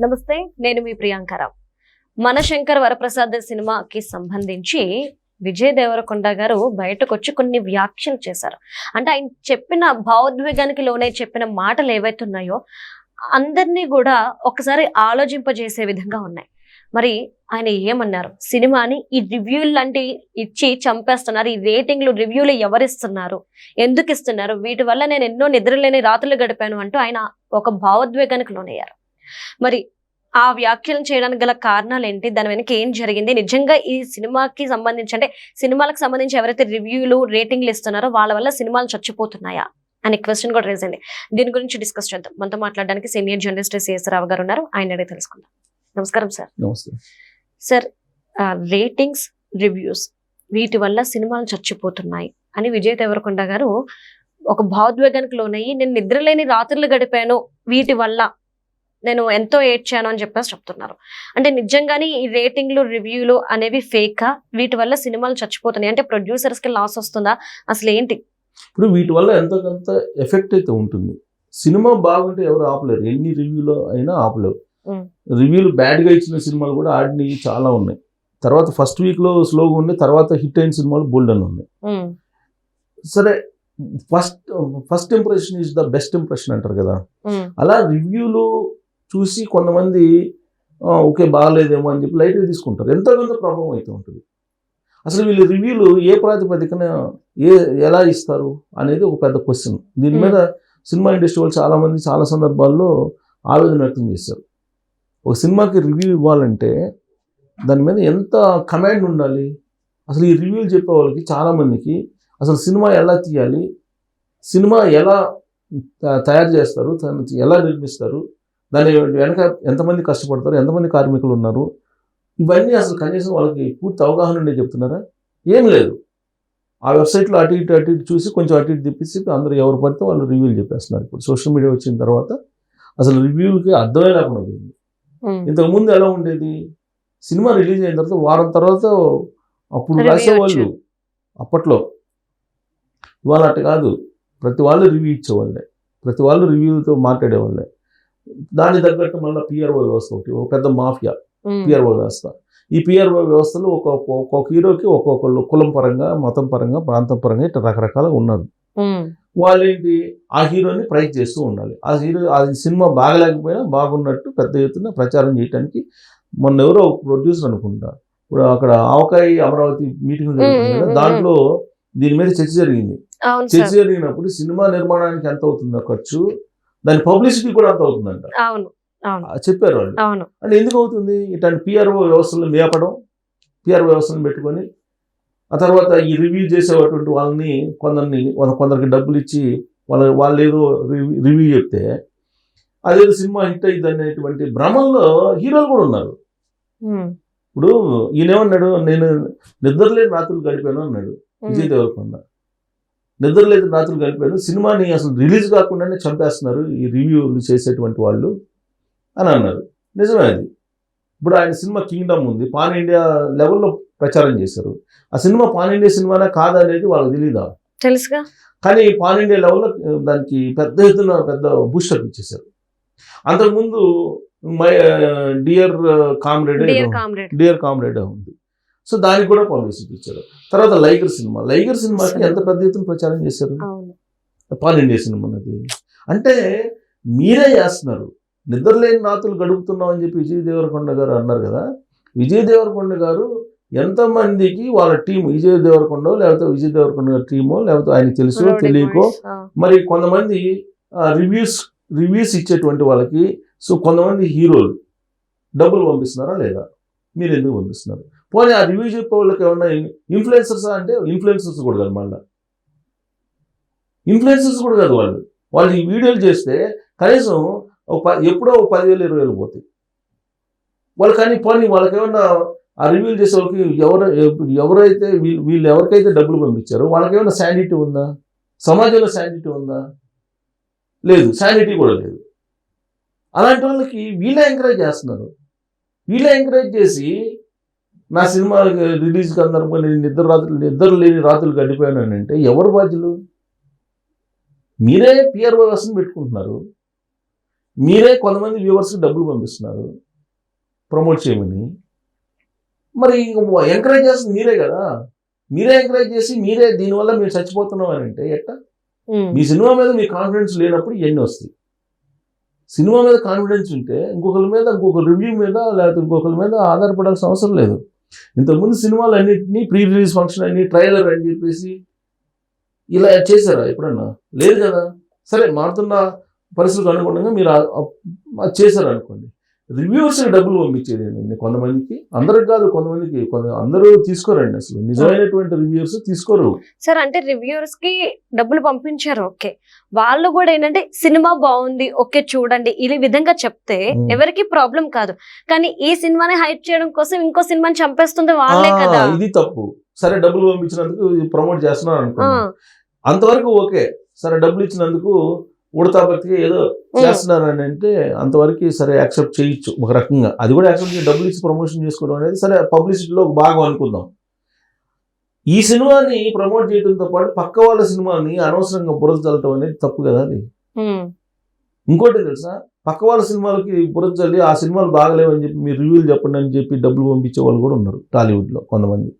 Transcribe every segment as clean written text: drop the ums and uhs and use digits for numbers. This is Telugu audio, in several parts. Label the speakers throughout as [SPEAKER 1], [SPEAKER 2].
[SPEAKER 1] నమస్తే, నేను మీ ప్రియాంకరావు. మనశంకర్ వరప్రసాద్ సినిమాకి సంబంధించి విజయ్ దేవరకొండ గారు బయటకు వచ్చి కొన్ని వ్యాఖ్యలు చేశారు. అంటే ఆయన చెప్పిన భావోద్వేగానికి లోనే చెప్పిన మాటలు ఏవైతే ఉన్నాయో అందరినీ కూడా ఒకసారి ఆలోచింపజేసే విధంగా ఉన్నాయి. మరి ఆయన ఏమన్నారు? సినిమాని ఈ రివ్యూలు లాంటి ఇచ్చి చంపేస్తున్నారు, ఈ రేటింగ్లు రివ్యూలు ఎవరిస్తున్నారు, ఎందుకు ఇస్తున్నారు, వీటి వల్ల నేను ఎన్నో నిద్రలేని రాత్రులు గడిపాను అంటూ ఆయన ఒక భావోద్వేగానికి లోనయ్యారు. మరి ఆ వ్యాఖ్యలను చేయడానికి గల కారణాలు ఏంటి, దాని వెనక ఏం జరిగింది, నిజంగా ఈ సినిమాకి సంబంధించి అంటే సినిమాలకు సంబంధించి ఎవరైతే రివ్యూలు రేటింగ్లు ఇస్తున్నారో వాళ్ళ వల్ల సినిమాలు చచ్చిపోతున్నాయా అనే క్వశ్చన్ కూడా రేజ్ అయింది. దీని గురించి డిస్కస్ చేద్దాం. మనతో మాట్లాడడానికి సీనియర్ జర్నలిస్ట్ సిఎస్ రావు గారు ఉన్నారు. ఆయన అడిగి తెలుసుకుందాం. నమస్కారం సార్.
[SPEAKER 2] నమస్తే
[SPEAKER 1] సార్, రేటింగ్స్ రివ్యూస్ వీటి వల్ల సినిమాలు చచ్చిపోతున్నాయి అని విజయ్ దేవరకొండ గారు ఒక భావోద్వేగానికి లోనయ్యి నేను నిద్రలేని రాత్రులు గడిపాను, వీటి వల్ల నేను ఎంతో ఏడ్చాను అని చెప్పేసి చెప్తున్నారు. అంటే నిజంగానే ఈ రేటింగ్లు రివ్యూలు అనేవి ఫేకా? వీటి వల్ల సినిమాలు చచ్చిపోతున్నాయి అంటే ప్రొడ్యూసర్స్ కి లాస్ వస్తుందా, అసలు ఏంటి?
[SPEAKER 2] ఇప్పుడు వీటి వల్ల ఎంతో కొంత ఎఫెక్ట్ అయితే ఉంటుంది. సినిమా బాగుంటే ఎవరు ఆపలేరు, ఎన్ని రివ్యూలు అయినా ఆపలేరు. రివ్యూలు బ్యాడ్గా ఇచ్చిన సినిమాలు కూడా ఆడినవి చాలా ఉన్నాయి. తర్వాత ఫస్ట్ వీక్లో స్లోగా ఉన్నాయి, తర్వాత హిట్ అయిన సినిమాలు బోల్డ్ అని ఉన్నాయి. సరే, first impression is the best impression అంటారు కదా. అలా రివ్యూలు చూసి కొంతమంది ఓకే బాగాలేదేమో అని చెప్పి లైట్గా తీసుకుంటారు. ఎంతో కొంత ప్రభావం అయితే ఉంటుంది. అసలు వీళ్ళు రివ్యూలు ఏ ప్రాతిపదికన ఎలా ఇస్తారు అనేది ఒక పెద్ద క్వశ్చన్. దీని మీద సినిమా ఇండస్ట్రీ వాళ్ళు చాలామంది చాలా సందర్భాల్లో ఆవేదన వ్యక్తం చేశారు. ఒక సినిమాకి రివ్యూ ఇవ్వాలంటే దాని మీద ఎంత కమాండ్ ఉండాలి. అసలు ఈ రివ్యూలు చెప్పే వాళ్ళకి చాలామందికి అసలు సినిమా ఎలా తీయాలి, సినిమా ఎలా తయారు చేస్తారు, ఎలా నిర్మిస్తారు, దాని వెనక ఎంతమంది కష్టపడతారు, ఎంతమంది కార్మికులు ఉన్నారు, ఇవన్నీ అసలు కనీసం వాళ్ళకి పూర్తి అవగాహన ఉండే చెప్తున్నారా? ఏం లేదు. ఆ వెబ్సైట్లో అటు ఇటు చూసి కొంచెం అటు ఇటు తిప్పేసి అందరూ ఎవరు పడితే వాళ్ళు రివ్యూలు చెప్పేస్తున్నారు. ఇప్పుడు సోషల్ మీడియా వచ్చిన తర్వాత అసలు రివ్యూలకి అర్థమే లేకుండా పోయింది. ఇంతకుముందు ఎలా ఉండేది, సినిమా రిలీజ్ అయిన తర్వాత వారం తర్వాత అప్పుడు రాసేవాళ్ళు అప్పట్లో. ఇవాళ అట్ట కాదు, ప్రతి వాళ్ళు రివ్యూ ఇచ్చేవాళ్ళే, ప్రతి వాళ్ళు రివ్యూలతో మాట్లాడేవాళ్ళే. దానికి తగ్గట్టు మళ్ళీ పిఆర్ఓ వ్యవస్థ ఒకటి, ఒక పెద్ద మాఫియా పిఆర్ఓ వ్యవస్థ. ఈ పిఆర్ఓ వ్యవస్థలో ఒక్కొక్క హీరోకి ఒక్కొక్కళ్ళు కులం పరంగా, మతం పరంగా, ప్రాంతం పరంగా ఇట్లా రకరకాలుగా ఉన్నారు. వాళ్ళేంటి, ఆ హీరోని ప్రైజ్ చేస్తూ ఉండాలి. ఆ హీరో అది సినిమా బాగలేకపోయినా బాగున్నట్టు పెద్ద ఎత్తున ప్రచారం చేయడానికి మొన్న ఎవరో ఒక ప్రొడ్యూసర్ అనుకుంటా, ఇప్పుడు అక్కడ ఆవకాయ అమరావతి మీటింగ్ జరుగుతుంది కదా, దాంట్లో దీని మీద చర్చ జరిగింది. చర్చ జరిగినప్పుడు సినిమా నిర్మాణానికి ఎంత అవుతుందో ఖర్చు, దాని పబ్లిసిటీ కూడా అంత అవుతుందంట చెప్పారు వాళ్ళు. అంటే ఎందుకు అవుతుంది? ఇట్లాంటి పిఆర్ఓ వ్యవస్థలను మేపడం, పిఆర్ఓ వ్యవస్థలను పెట్టుకొని ఆ తర్వాత ఈ రివ్యూ చేసేటువంటి వాళ్ళని కొందరికి డబ్బులు ఇచ్చి వాళ్ళు ఏదో రివ్యూ చెప్తే అదేదో సినిమా హిట్ అయ్యింది అనేటువంటి భ్రమంలో హీరోలు కూడా ఉన్నారు. ఇప్పుడు ఈయనేమన్నాడు, నేను నిద్రలేని రాత్రులు గడిపాను అన్నాడు విజయ్ దేవరకొండ. నిద్రలేని రాత్రులు గడిపాను, సినిమాని అసలు రిలీజ్ కాకుండానే చంపేస్తున్నారు ఈ రివ్యూలు చేసేటువంటి వాళ్ళు అని అన్నారు. నిజమే అది. ఇప్పుడు ఆయన సినిమా కింగ్డమ్ ఉంది, పాన్ ఇండియా లెవెల్లో ప్రచారం చేశారు. ఆ సినిమా పాన్ ఇండియా సినిమానే కాదనేది వాళ్ళకి తెలీదా?
[SPEAKER 1] తెలుసుగా.
[SPEAKER 2] కానీ పాన్ ఇండియా లెవెల్లో దానికి పెద్ద ఎత్తున పెద్ద బూస్టర్ ఇచ్చేశారు. అంతకుముందు డియర్ కామ్రేడ్ ఉంది, సో దానికి కూడా పబ్లిసిటీ ఇచ్చారు. తర్వాత లైగర్ సినిమాకి ఎంత పెద్ద ఎత్తున ప్రచారం చేశారు పాన్ ఇండియా సినిమా అనేది. అంటే మీరే చేస్తున్నారు. నిద్రలేని రాత్రులు గడుపుతున్నాం అని చెప్పి విజయ్ దేవరకొండ గారు అన్నారు కదా. విజయ్ దేవరకొండ గారు ఎంతమందికి వాళ్ళ టీం, విజయ్ దేవరకొండ లేకపోతే విజయ్ దేవరకొండ గారి టీమో లేకపోతే ఆయన తెలుసో తెలియకో, మరి కొంతమంది రివ్యూస్ ఇచ్చేటువంటి వాళ్ళకి, సో కొంతమంది హీరోలు డబ్బులు పంపిస్తున్నారా లేదా? మీరు ఎందుకు పంపిస్తున్నారు? పోనీ ఆ రివ్యూ చెప్పే వాళ్ళకి ఏమన్నా ఇన్ఫ్లుయెన్సర్సా అంటే ఇన్ఫ్లుయెన్సర్స్ కూడా కాదు, మళ్ళీ ఇన్ఫ్లుయెన్సర్స్ కూడా కాదు. వాళ్ళు ఈ వీడియోలు చేస్తే కనీసం ఎప్పుడో 10,000 20,000 పోతాయి వాళ్ళు. కానీ పోనీ వాళ్ళకేమన్నా ఆ రివ్యూలు చేసే వాళ్ళకి ఎవరైతే వీళ్ళు ఎవరికైతే డబ్బులు పంపించారో వాళ్ళకేమన్నా శానిటీ ఉందా? సమాజంలో శానిటీ ఉందా? లేదు, శానిటీ కూడా లేదు. అలాంటి వాళ్ళకి వీళ్ళే ఎంకరేజ్ చేస్తున్నారు. వీళ్ళే ఎంకరేజ్ చేసి నా సినిమా రిలీజ్కి అందరూ నేను నిద్ర లేని రాత్రులు గడిపోయాను అని అంటే ఎవరు బాధ్యులు? మీరే పిఆర్ వ్యవస్థను పెట్టుకుంటున్నారు. మీరే కొంతమంది వ్యూవర్స్కి డబ్బులు పంపిస్తున్నారు ప్రమోట్ చేయమని, మరి ఎంకరేజ్ చేస్తుంది మీరే కదా, మీరే ఎంకరేజ్ చేసి మీరే దీనివల్ల మీరు చచ్చిపోతున్నాం అని అంటే ఎట్లా? మీ సినిమా మీద మీ కాన్ఫిడెన్స్ లేనప్పుడు ఇవన్నీ వస్తాయి. సినిమా మీద కాన్ఫిడెన్స్ ఉంటే ఇంకొకరి మీద, ఇంకొక రివ్యూ మీద, లేకపోతే ఇంకొకరి మీద ఆధారపడాల్సిన అవసరం లేదు. ఇంతకుముందు సినిమాలు అన్నింటినీ ప్రీ రిలీజ్ ఫంక్షన్ అని, ట్రైలర్ అని చెప్పేసి ఇలా చేశారా ఎప్పుడన్నా? లేదు కదా. సరే, మారుతున్న పరిస్థితులకు అనుగుణంగా మీరు అది చేశారు అనుకోండి. రివ్యూవర్స్ డబ్బులు పంపించేది ఏంటండి కొంతమందికి, అందరికి కాదు, కొంతమందికి. అందరూ తీసుకోరండి, అసలు నిజమైనటువంటి రివ్యూవర్స్ తీసుకోరు.
[SPEAKER 1] సార్ అంటే రివ్యూవర్స్ కి డబ్బులు పంపించారు, ఓకే, వాళ్ళు కూడా ఏంటంటే సినిమా బాగుంది, ఓకే చూడండి ఈ విధంగా చెప్తే ఎవరికి ప్రాబ్లం కాదు. కానీ ఈ సినిమాని హైప్ చేయడం కోసం ఇంకో సినిమాని చంపేస్తుంది వాళ్ళే కదా.
[SPEAKER 2] ఇది తప్పు. సరే, డబ్బులు పంపించినందుకు ప్రమోట్ చేస్తున్నారు అనుకో, అంతవరకు ఓకే. సరే, డబ్బులు ఇచ్చినందుకు ఉడతా బతికి ఏదో చేస్తున్నారని అంటే అంతవరకు సరే యాక్సెప్ట్ చేయొచ్చు ఒక రకంగా. అది కూడా యాక్సెప్ట్ చేసి డబ్బులు ఇచ్చి ప్రమోషన్ చేసుకోవడం అనేది సరే పబ్లిసిటీలో ఒక భాగం అనుకుందాం. ఈ సినిమాని ప్రమోట్ చేయడంతో పాటు పక్క వాళ్ళ సినిమాని అనవసరంగా బురద చల్లటం అనేది తప్పు కదా. అది ఇంకోటి తెలుసా, పక్క వాళ్ళ సినిమాలకి బురద చల్లి ఆ సినిమాలు బాగలేవని చెప్పి మీరు రివ్యూలు చెప్పండి అని చెప్పి డబ్బులు పంపించే వాళ్ళు కూడా ఉన్నారు టాలీవుడ్లో కొంతమంది.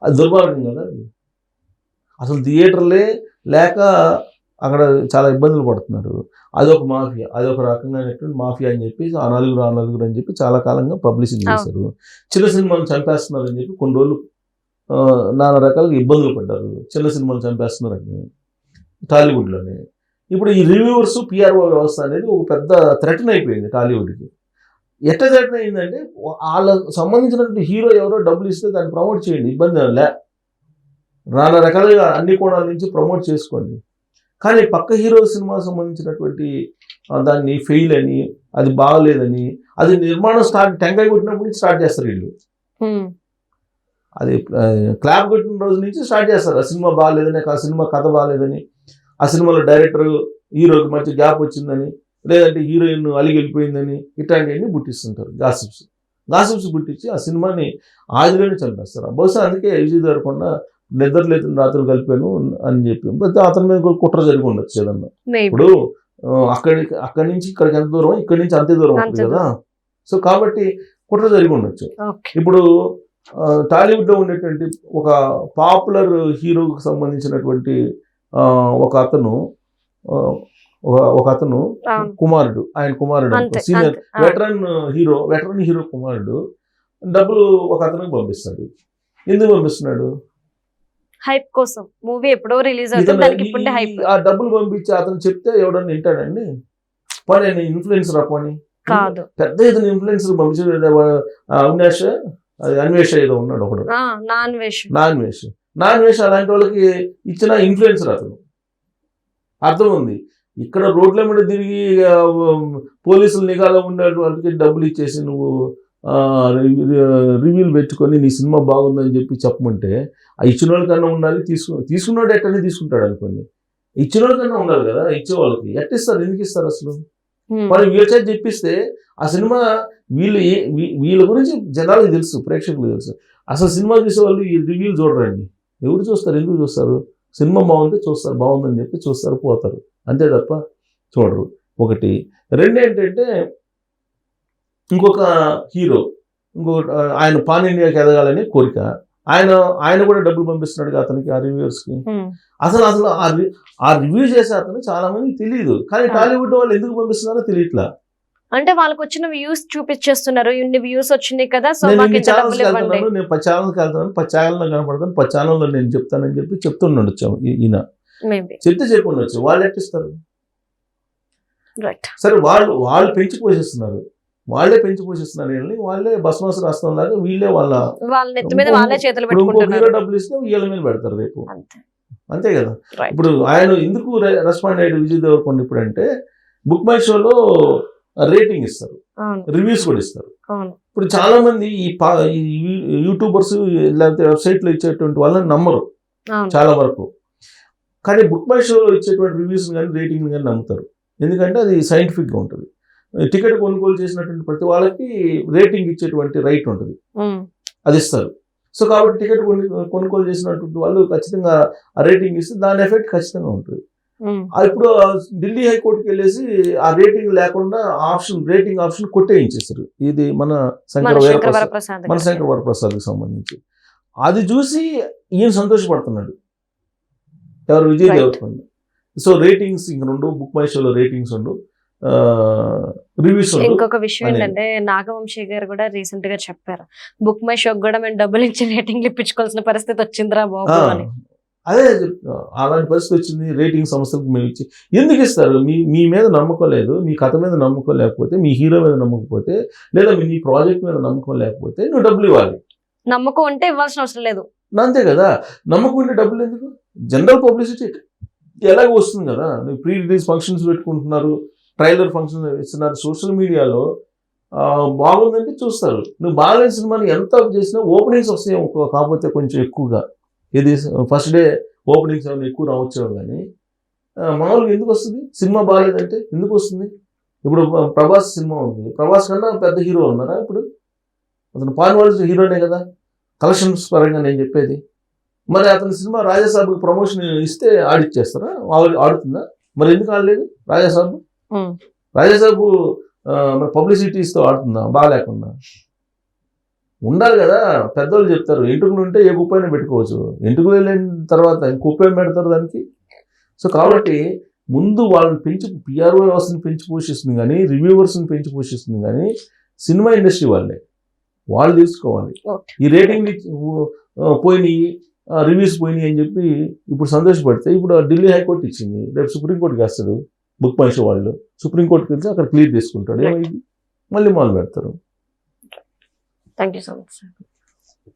[SPEAKER 2] అది దుర్మార్గం కదా. అది అసలు థియేటర్లే లేక అక్కడ చాలా ఇబ్బందులు పడుతున్నారు. అదొక మాఫియా, అదొక రకంగా మాఫియా అని చెప్పి ఆ నలుగురు అని చెప్పి చాలా కాలంగా పబ్లిసిటీ చేశారు. చిన్న సినిమాలు చంపేస్తున్నారు అని చెప్పి కొన్ని రోజులు నానా రకాలుగా ఇబ్బందులు పడ్డారు. చిన్న సినిమాలు చంపేస్తున్నారని టాలీవుడ్లోనే. ఇప్పుడు ఈ రివ్యూవర్స్ పిఆర్ఓ వ్యవస్థ అనేది ఒక పెద్ద థ్రెటన్ అయిపోయింది టాలీవుడ్కి. ఎట్లా థ్రెటన్ అయిందంటే, వాళ్ళకు సంబంధించినటువంటి హీరో ఎవరో డబ్బులు ఇస్తే దాన్ని ప్రమోట్ చేయండి, ఇబ్బంది లే, నానా రకాలుగా అన్ని కోణాల నుంచి ప్రమోట్ చేసుకోండి. కానీ పక్క హీరో సినిమా సంబంధించినటువంటి దాన్ని ఫెయిల్ అని, అది బాగలేదని, అది నిర్మాణం టెంకాయ కొట్టినప్పుడు నుంచి స్టార్ట్ చేస్తారు వీళ్ళు. అది క్లాప్ కొట్టిన రోజు నుంచి స్టార్ట్ చేస్తారు. ఆ సినిమా బాగాలేదని, ఆ సినిమా కథ బాగాలేదని, ఆ సినిమాలో డైరెక్టర్ హీరోకి మంచి గ్యాప్ వచ్చిందని, లేదంటే హీరోయిన్ అలిగి వెళ్ళిపోయిందని, ఇట్లాంటివన్నీ పుట్టిస్తుంటారు. గాసిప్స్ పుట్టించి ఆ సినిమాని ఆదిలోనే చంపేస్తారు. బహుశా అందుకే విజయ్ దేవరకొండ నిద్ర లేదని రాత్రులు కలిపాను అని చెప్పి అతని మీద కుట్ర జరిగి ఉండొచ్చు ఏదన్నా. ఇప్పుడు అక్కడి నుంచి ఇక్కడికి ఎంత దూరం, ఇక్కడి నుంచి అంతే దూరం ఉంటుంది కదా. సో కాబట్టి కుట్ర జరిగి ఉండొచ్చు. ఇప్పుడు టాలీవుడ్లో ఉండేటువంటి ఒక పాపులర్ హీరోకి సంబంధించినటువంటి ఒక అతను కుమారుడు, ఆయన కుమారుడు సీనియర్ వెటరన్ హీరో కుమారుడు డబ్బులు ఒక అతనికి పంపిస్తాడు. ఎందుకు పంపిస్తున్నాడు?
[SPEAKER 1] హైప్ కోసం. మూవీ ఎప్పుడో రిలీజ్ అవుతుంది, దానికి ఇప్పుడు హైప్.
[SPEAKER 2] ఆ డబ్బులు పంపించి అతను చెప్తే ఎవడన్నా వింటాడండి? పని ఇన్ఫ్లుయెన్సర్ పని కాదు. పెద్ద ఇతను ఇన్ఫ్లుయెన్సర్ పంపించాడు. అన్వేష ఏదో ఉన్నాడు ఒకడు, నాన్ వేష్ అలాంటి వాళ్ళకి ఇచ్చిన ఇన్ఫ్లుయెన్సర్ అతను. అర్థం ఉంది. ఇక్కడ రోడ్ల మీద తిరిగి పోలీసులు నిఘాలో ఉండే వాళ్ళకి డబ్బులు ఇచ్చేసి నువ్వు రివ్యూలు పెట్టుకొని నీ సినిమా బాగుందని చెప్పి చెప్పమంటే, ఆ ఇచ్చిన వాళ్ళకన్నా ఉండాలి, తీసుకున్నాడు ఎట్టనే తీసుకుంటాడు అనుకోండి. ఇచ్చిన వాళ్ళకన్నా ఉండాలి కదా. ఇచ్చే వాళ్ళకి ఎట్టిస్తారు? ఎందుకు ఇస్తారు అసలు? మరి వీళ్ళ చేత చెప్పిస్తే ఆ సినిమా వీళ్ళ గురించి జనాలకు తెలుసు, ప్రేక్షకులకు తెలుసు. అసలు సినిమా చూసే వాళ్ళు ఈ రివ్యూలు చూడరండి. ఎవరు చూస్తారు? ఎందుకు చూస్తారు? సినిమా బాగుంటే చూస్తారు, బాగుందని చెప్పి చూస్తారు, పోతారు, అంతే తప్ప చూడరు. ఒకటి. రెండు ఏంటంటే, ఇంకొక హీరో ఆయన పాన్ ఇండియాకి ఎదగాలని కోరిక. ఆయన కూడా డబ్బులు పంపిస్తున్నాడు అతనికి, ఆ రివ్యూవర్స్కి. అసలు ఆ రివ్యూ చేసే అతను చాలా మందికి తెలియదు. కానీ టాలీవుడ్ వాళ్ళు ఎందుకు పంపిస్తున్నారో తెలియట్లా.
[SPEAKER 1] అంటే వాళ్ళకి వచ్చిన వ్యూస్ చూపించేస్తున్నారు, ఇన్ని వ్యూస్ వచ్చినాయి కదా, సో
[SPEAKER 2] నేను 10 ఛానల్కి వెళ్తాను, 10 ఛానల్లో కనపడతాను, 10 ఛానల్లో నేను చెప్తానని చెప్పి చెప్తుండొచ్చు ఈయన. చెప్పుండొచ్చు. వాళ్ళు ఎట్టిస్తారు? సరే, వాళ్ళు పెంచి పోషిస్తున్నారు, వాళ్ళే భస్మాసు రాష్ట్రం లాగా వీళ్ళే వాళ్ళ హీరో డబ్బులు ఇస్తే వీళ్ళ మీద పెడతారు రేపు, అంతే కదా. ఇప్పుడు ఆయన ఎందుకు రెస్పాండ్ అయ్యాడు విజయ్ దేవరకొండ ఇప్పుడు అంటే, బుక్ మై షోలో రేటింగ్ ఇస్తారు, రివ్యూస్ కూడా ఇస్తారు. ఇప్పుడు చాలా మంది ఈ యూట్యూబర్స్ లేకపోతే వెబ్సైట్లో ఇచ్చేటువంటి వాళ్ళని నమ్మరు చాలా వరకు. కానీ బుక్ మై షోలో ఇచ్చేటువంటి రివ్యూస్ కానీ రేటింగ్ కానీ నమ్ముతారు. ఎందుకంటే అది సైంటిఫిక్గా ఉంటుంది. టికెట్ కొనుగోలు చేసినటువంటి ప్రతి వాళ్ళకి రేటింగ్ ఇచ్చేటువంటి రైట్ ఉంటుంది, అది ఇస్తారు. సో కాబట్టి టికెట్ కొనుగోలు చేసినటువంటి వాళ్ళు ఖచ్చితంగా ఆ రేటింగ్ ఇస్తే దాని ఎఫెక్ట్ ఖచ్చితంగా ఉంటుంది. ఇప్పుడు ఢిల్లీ హైకోర్టుకి వెళ్ళేసి ఆ రేటింగ్ లేకుండా రేటింగ్ ఆప్షన్ కొట్టేయించేసారు. ఇది మన శంకర వరప్రసాద్కి సంబంధించి. అది చూసి ఈయన సంతోషపడుతున్నాడు, ఎవరు, విజయ్ దేవరకొండ. సో రేటింగ్స్ ఇంక రెండు, బుక్ మై షోలో రేటింగ్స్ ఉండు, రివ్యూస్.
[SPEAKER 1] ఇంకొక విషయం ఏంటంటే నాగవంశీ గారు కూడా రీసెంట్ గా చెప్పారు, బుక్ మై షోకి కూడా మేము డబ్బులు ఇచ్చి రేటింగ్లు ఇప్పించుకోవాల్సిన పరిస్థితి వచ్చిందిరా బాబు అని.
[SPEAKER 2] అదే అలాంటి పరిస్థితి వచ్చింది. రేటింగ్ సంస్థలకు మేము ఇచ్చి ఎందుకు ఇస్తారు? మీ మీద నమ్మకం లేదు, మీ కథ మీద నమ్మకం లేకపోతే, మీ హీరో మీద నమ్మకపోతే, లేదా మీ ప్రాజెక్ట్ మీద నమ్మకం లేకపోతే నువ్వు డబ్బులు ఇవ్వాలి.
[SPEAKER 1] నమ్మకం ఉంటే ఇవ్వాల్సిన అవసరం లేదు.
[SPEAKER 2] అంతే కదా, నమ్మకం ఉంటే డబ్బులు ఎందుకు? జనరల్ పబ్లిసిటీ ఎలాగో వస్తుంది కదా. నువ్వు ప్రీ రిలీజ్ ఫంక్షన్స్ పెట్టుకుంటున్నారు, ట్రైలర్ ఫంక్షన్ ఇస్తున్నారు, సోషల్ మీడియాలో బాగుందంటే చూస్తారు. నువ్వు బాగాలేని సినిమాని ఎంత చేసినా ఓపెనింగ్స్ వస్తాయి, కాకపోతే కొంచెం ఎక్కువగా. ఇది ఫస్ట్ డే ఓపెనింగ్స్ ఏమైనా ఎక్కువ రావచ్చేమో, కానీ మామూలుగా ఎందుకు వస్తుంది? సినిమా బాగాలేదంటే ఎందుకు వస్తుంది? ఇప్పుడు ప్రభాస్ సినిమా ఉంది, ప్రభాస్ కన్నా పెద్ద హీరో ఉన్నారా ఇప్పుడు? అతను పాన్ హీరోనే కదా కలెక్షన్స్ పరంగా నేను చెప్పేది. మరి అతని సినిమా రాజాసాబ్కి ప్రమోషన్ ఇస్తే ఆడిచ్చేస్తారా? ఆడుతుందా? మరి ఎందుకు ఆడలేదు రాజాసాబ్? రాజాసాబ్ మరి పబ్లిసిటీ ఇస్తూ ఆడుతుందా బాగాలేకుండా? ఉండాలి కదా. పెద్దోళ్ళు చెప్తారు, ఎంటుకలు ఉంటే ఏ కుప్పైనా పెట్టుకోవచ్చు, ఎంటుకలు వెళ్ళిన తర్వాత కుప్పేం పెడతారు దానికి. సో కాబట్టి ముందు వాళ్ళని పిఆర్ఓ వ్యవస్థను పెంచి పోషిస్తుంది కానీ, రివ్యూవర్స్ని పెంచి పోషిస్తుంది కానీ సినిమా ఇండస్ట్రీ వాళ్ళు తీసుకోవాలి. ఈ రేటింగ్ పోయినాయి, రివ్యూస్ పోయినాయి అని చెప్పి ఇప్పుడు సంతోషపడితే, ఇప్పుడు ఢిల్లీ హైకోర్టు ఇచ్చింది, రేపు సుప్రీంకోర్టుకి వేస్తాడు బుక్ మై షో వాళ్ళు. సుప్రీంకోర్టుకి వెళ్తే అక్కడ క్లియర్ చేసుకుంటాడు, ఏమైంది మళ్ళీ మొదలు పెడతారు.
[SPEAKER 1] Thank you so much sir.